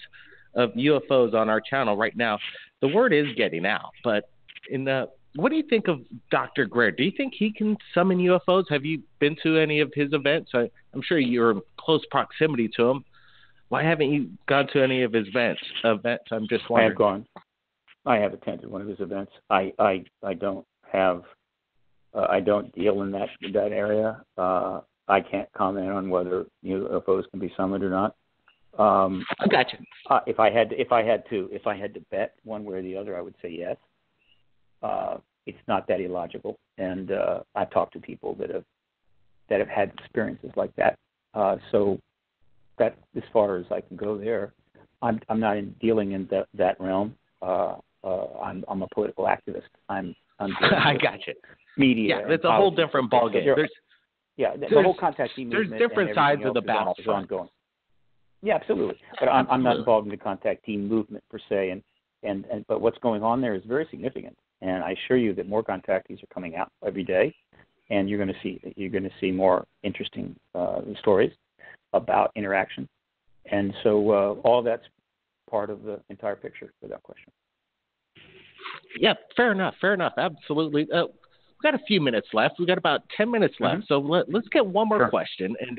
[SPEAKER 1] of UFOs on our channel right now, the word is getting out. But what do you think of Dr. Greer? Do you think he can summon UFOs? Have you been to any of his events? I'm sure you're in close proximity to him. Why haven't you gone to any of his events? I'm just wondering.
[SPEAKER 2] I have gone. I have attended one of his events. I don't have. I don't deal in that area. I can't comment on whether UFOs can be summoned or not.
[SPEAKER 1] I got you.
[SPEAKER 2] If I had to bet one way or the other, I would say yes. It's not that illogical, and I've talked to people that have had experiences like that. So that, as far as I can go there, I'm not dealing in that realm. I'm a political activist. I'm
[SPEAKER 1] I got you.
[SPEAKER 2] Media.
[SPEAKER 1] Yeah, it's a whole different ballgame.
[SPEAKER 2] The whole contactee movement.
[SPEAKER 1] There's different sides of the
[SPEAKER 2] battlefront. Ongoing. Yeah, absolutely. But I'm not involved in the contactee movement per se, but what's going on there is very significant. And I assure you that more contactees are coming out every day, and you're going to see more interesting stories about interaction. And so all that's part of the entire picture, without question.
[SPEAKER 1] Yeah, fair enough. Absolutely. We've got a few minutes left. We've got about 10 minutes left. So let's get one more question, and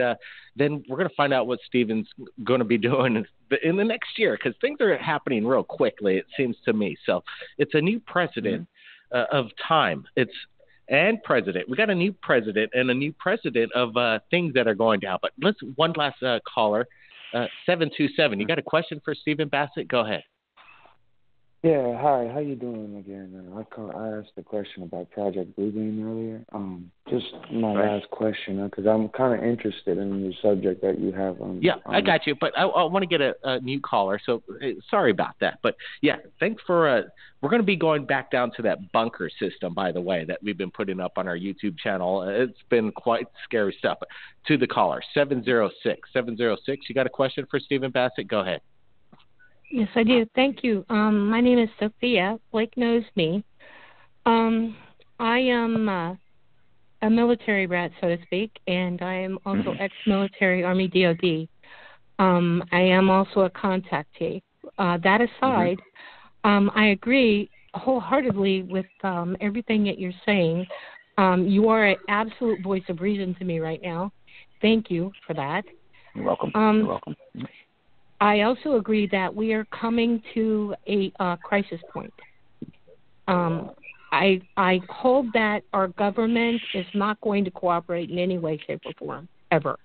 [SPEAKER 1] then we're going to find out what Stephen's going to be doing in the next year, because things are happening real quickly, it seems to me. So it's a new president of time. And president. We got a new president and a new president of things that are going down. But one last caller, 727. You got a question for Stephen Bassett? Go ahead.
[SPEAKER 5] Yeah, hi. How you doing again? I asked a question about Project Bluebeam earlier. Just my last question, because I'm kind of interested in the subject that you have.
[SPEAKER 1] I got you, but I want to get a new caller, so sorry about that. But, yeah, thanks for we're going to be going back down to that bunker system, by the way, that we've been putting up on our YouTube channel. It's been quite scary stuff. To the caller, 706. You got a question for Stephen Bassett? Go ahead.
[SPEAKER 7] Yes, I do. Thank you. My name is Sophia. Blake knows me. I am a military rat, so to speak, and I am also ex-military Army DOD. I am also a contactee. That aside, I agree wholeheartedly with everything that you're saying. You are an absolute voice of reason to me right now. Thank you for that.
[SPEAKER 2] You're welcome. You're welcome.
[SPEAKER 7] I also agree that we are coming to a crisis point. I hold that our government is not going to cooperate in any way, shape, or form, ever,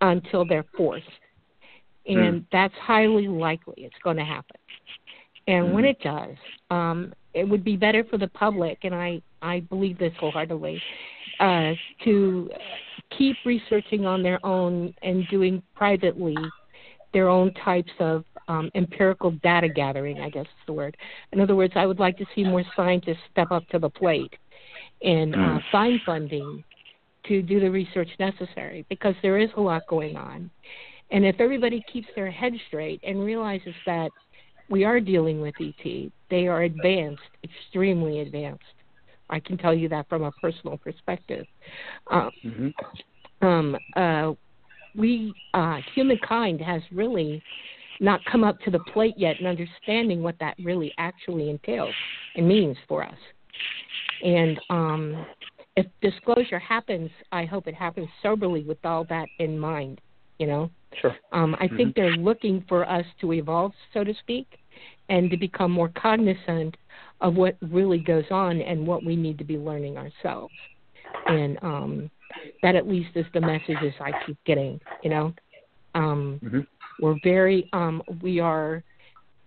[SPEAKER 7] until they're forced. And that's highly likely it's going to happen. And when it does, it would be better for the public, and I believe this wholeheartedly, to keep researching on their own and doing privately their own types of empirical data gathering, I guess is the word. In other words, I would like to see more scientists step up to the plate and find funding to do the research necessary, because there is a lot going on. And if everybody keeps their head straight and realizes that we are dealing with ET, they are advanced, extremely advanced. I can tell you that from a personal perspective. Humankind has really not come up to the plate yet in understanding what that really actually entails and means for us. And if disclosure happens, I hope it happens soberly with all that in mind,
[SPEAKER 2] Sure.
[SPEAKER 7] I think they're looking for us to evolve, so to speak, and to become more cognizant of what really goes on and what we need to be learning ourselves. And that at least is the messages I keep getting, We're we are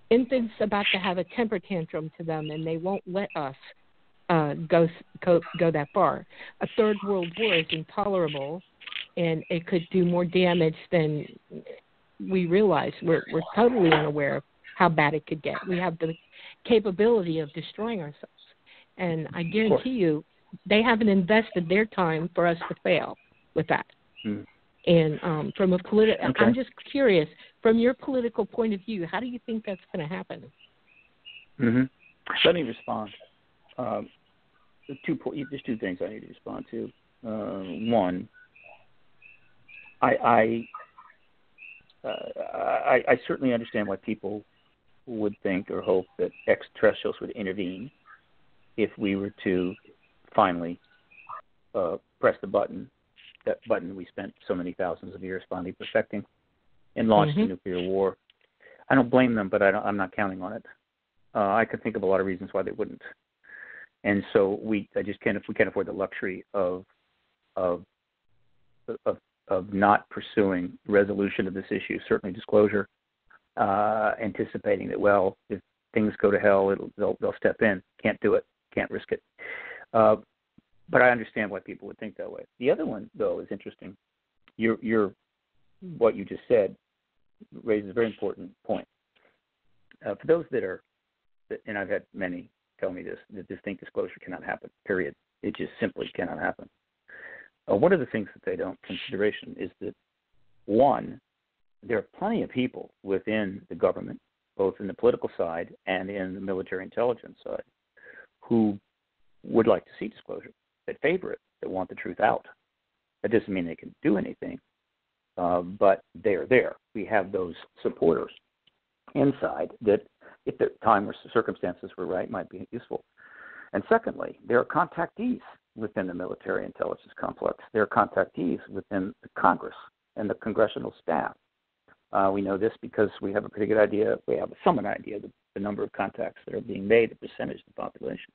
[SPEAKER 7] infants about to have a temper tantrum to them, and they won't let us go that far. A third world war is intolerable, and it could do more damage than we realize we're totally unaware of how bad it could get. We have the capability of destroying ourselves. And I guarantee you, they haven't invested their time for us to fail with that.
[SPEAKER 2] Mm.
[SPEAKER 7] And from a I'm just curious, from your political point of view, how do you think that's going to happen?
[SPEAKER 2] Mm-hmm. Let me respond. There's two things I need to respond to. One, I certainly understand why people would think or hope that extraterrestrials would intervene if we were to finally press the button, that button we spent so many thousands of years finally perfecting, and launch the nuclear war. I don't blame them, but I'm not counting on it. I could think of a lot of reasons why they wouldn't, and so we can't afford the luxury of not pursuing resolution of this issue. Certainly disclosure, anticipating that if things go to hell, they'll step in. Can't do it. Can't risk it. But I understand why people would think that way. The other one, though, is interesting. What you just said raises a very important point. For those and I've had many tell me this, that just think disclosure cannot happen, period. It just simply cannot happen. One of the things that they don't consideration is that, one, there are plenty of people within the government, both in the political side and in the military intelligence side, who would like to see disclosure, that favor it, that want the truth out. That doesn't mean they can do anything, but they're there. We have those supporters inside that, if the time or circumstances were right, might be useful. And secondly, there are contactees within the military intelligence complex. There are contactees within the Congress and the congressional staff. We know this because we have a pretty good idea. We have some idea of the number of contacts that are being made, the percentage of the population.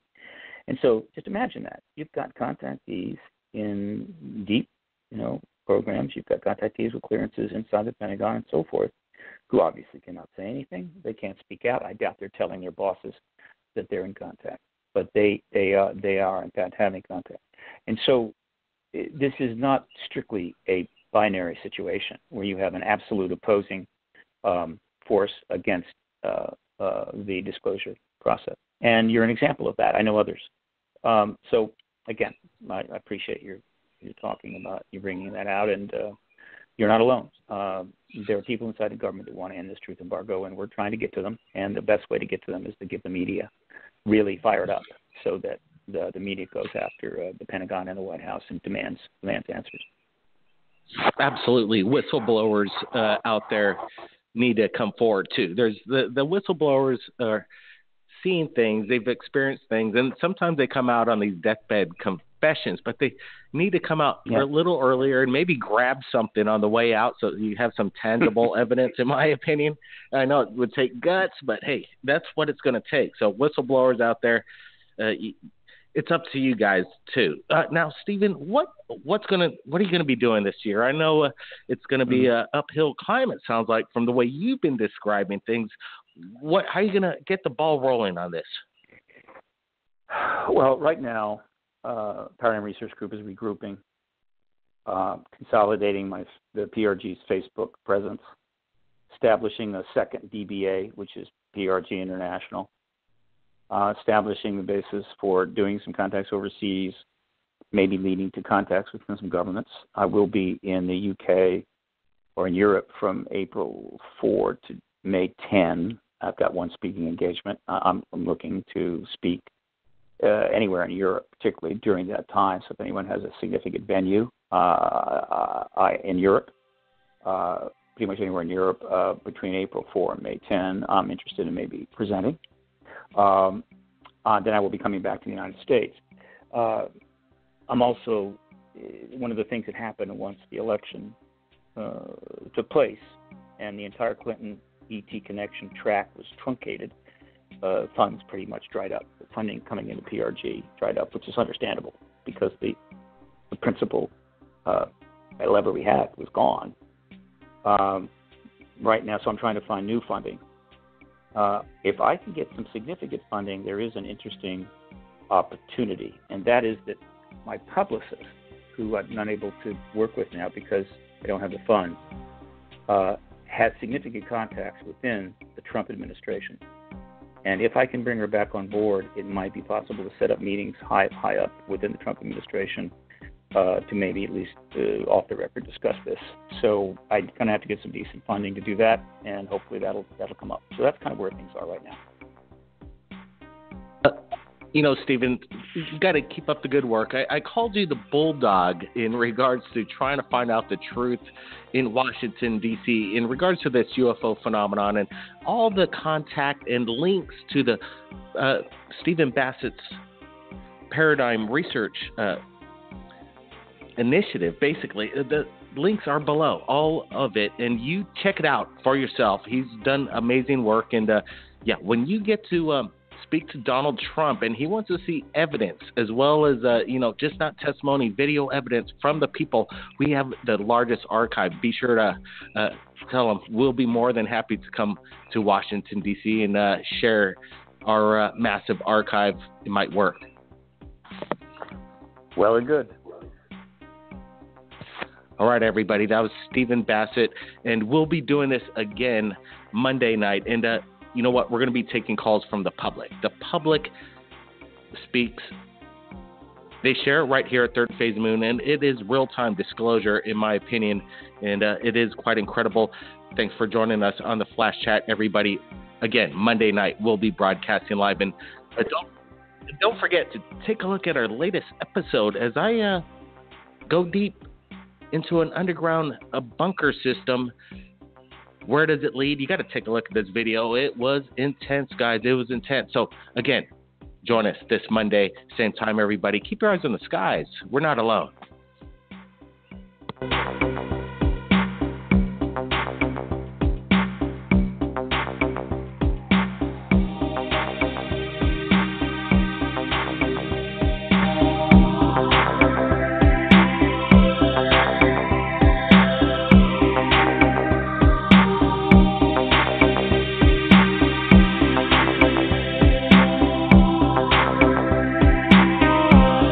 [SPEAKER 2] And so just imagine that. You've got contactees in deep, programs. You've got contactees with clearances inside the Pentagon and so forth, who obviously cannot say anything. They can't speak out. I doubt they're telling their bosses that they're in contact. But they are, in fact, having contact. And so this is not strictly a binary situation where you have an absolute opposing force against the disclosure process. And you're an example of that. I know others. So, again, I appreciate you talking about, you bringing that out, and you're not alone. There are people inside the government that want to end this truth embargo, and we're trying to get to them. And the best way to get to them is to get the media really fired up so that the media goes after the Pentagon and the White House and demands answers.
[SPEAKER 1] Absolutely. Whistleblowers out there need to come forward, too. There's the whistleblowers are seeing things, they've experienced things, and sometimes they come out on these deathbed confessions, but they need to come out a little earlier and maybe grab something on the way out so you have some tangible evidence, in my opinion. I know it would take guts, but hey, that's what it's going to take. So whistleblowers out there, it's up to you guys too. Now, Stephen, what are you going to be doing this year? I know it's going to be an uphill climb, it sounds like, from the way you've been describing things. How are you going to get the ball rolling on this?
[SPEAKER 2] Well, right now, Paradigm Research Group is regrouping, consolidating the PRG's Facebook presence, establishing a second DBA, which is PRG International, establishing the basis for doing some contacts overseas, maybe leading to contacts with some governments. I will be in the UK or in Europe from April 4 to May 10. I've got one speaking engagement. I'm looking to speak anywhere in Europe, particularly during that time. So if anyone has a significant venue in Europe, pretty much anywhere in Europe between April 4 and May 10, I'm interested in maybe presenting. Then I will be coming back to the United States. I'm also, one of the things that happened once the election took place and the entire Clinton ET connection track was truncated, funds pretty much dried up. The funding coming into PRG dried up, which is understandable because the principal lever we had was gone. Right now, so I'm trying to find new funding. If I can get some significant funding, there is an interesting opportunity, and that is that my publicist, who I'm not able to work with now because I don't have the funds, has significant contacts within the Trump administration. And if I can bring her back on board, it might be possible to set up meetings high up within the Trump administration to maybe at least off the record discuss this. So I'm going to have to get some decent funding to do that, and hopefully that'll come up. So that's kind of where things are right now.
[SPEAKER 1] Stephen, you've got to keep up the good work. I called you the bulldog in regards to trying to find out the truth in Washington, D.C., in regards to this UFO phenomenon and all the contact and links to the Stephen Bassett's Paradigm Research Initiative. Basically, the links are below, all of it, and you check it out for yourself. He's done amazing work, and when you get to speak to Donald Trump, and he wants to see evidence as well as, just not testimony, video evidence from the people. We have the largest archive. Be sure to tell him we'll be more than happy to come to Washington, D.C. and share our massive archive. It might work.
[SPEAKER 2] Well and good.
[SPEAKER 1] All right, everybody. That was Stephen Bassett, and we'll be doing this again Monday night. And you know what? We're going to be taking calls from the public. The public speaks. They share it right here at Third Phase Moon, and it is real-time disclosure, in my opinion, and it is quite incredible. Thanks for joining us on the Flash Chat, everybody. Again, Monday night, we'll be broadcasting live. And don't forget to take a look at our latest episode as I go deep into an underground bunker system. Where does it lead? You got to take a look at this video. It was intense, guys. It was intense. So, again, join us this Monday, same time, everybody. Keep your eyes on the skies. We're not alone.